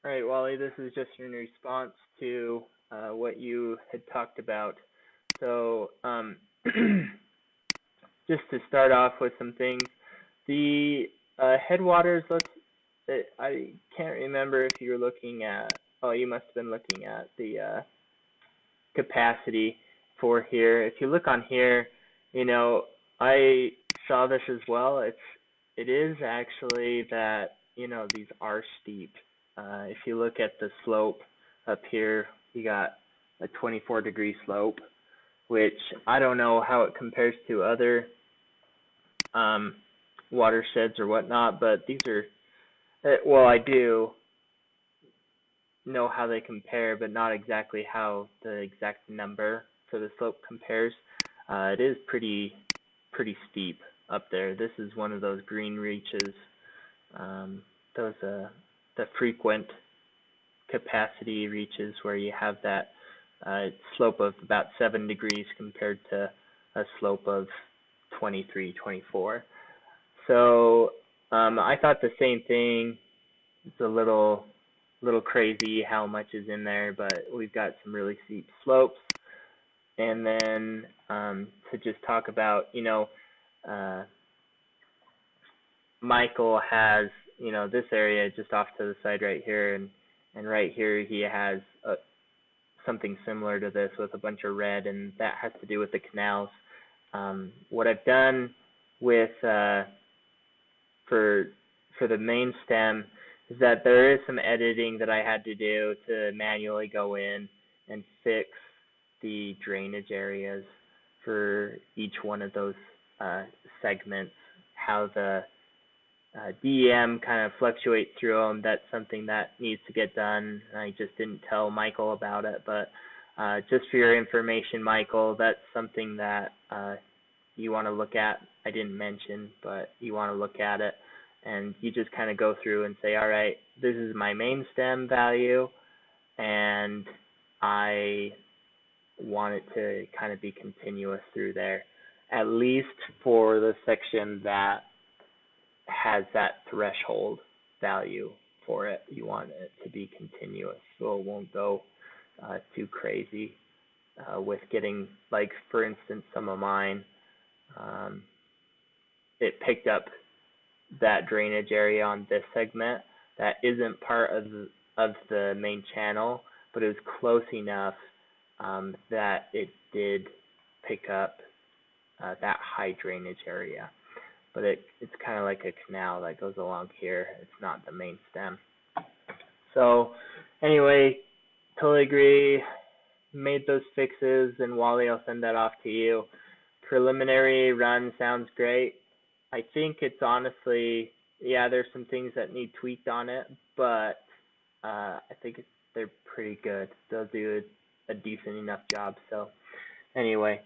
All right, Wally, this is just in response to what you had talked about. So, just to start off with some things, the headwaters, I can't remember if you were looking at, oh, you must have been looking at the capacity for here. If you look on here, you know, I saw this as well. It is actually that, these are steep. If you look at the slope up here, you got a 24-degree slope, which I don't know how it compares to other um, watersheds or whatnot, but these are, well, I do know how they compare, but not exactly how the exact number for the slope compares. It is pretty steep up there. This is one of those green reaches, those the frequent capacity reaches where you have that slope of about 7 degrees compared to a slope of 23, 24. So I thought the same thing. It's a little crazy how much is in there, but we've got some really steep slopes. And then to just talk about, uh, Michael has, this area just off to the side right here, and right here he has something similar to this with a bunch of red, and that has to do with the canals. What I've done with for the main stem is that there is some editing that I had to do to manually go in and fix the drainage areas for each one of those segments, how the DEM kind of fluctuates through them. That's something that needs to get done. I just didn't tell Michael about it, but just for your information, Michael, that's something that you want to look at. I didn't mention, but you want to look at it, and you just kind of go through and say, all right, this is my main stem value, and I want it to kind of be continuous through there, at least for the section that has that threshold value for it. You want it to be continuous, so it won't go too crazy with getting, like, for instance, some of mine, it picked up that drainage area on this segment that isn't part of the main channel, but it was close enough that it did pick up that high drainage area. But it's kind of like a canal that goes along here. It's not the main stem. So anyway, totally agree. Made those fixes, and Wally, I'll send that off to you. Preliminary run sounds great. I think it's honestly, yeah, there's some things that need tweaked on it, but I think they're pretty good. They'll do a decent enough job. So anyway,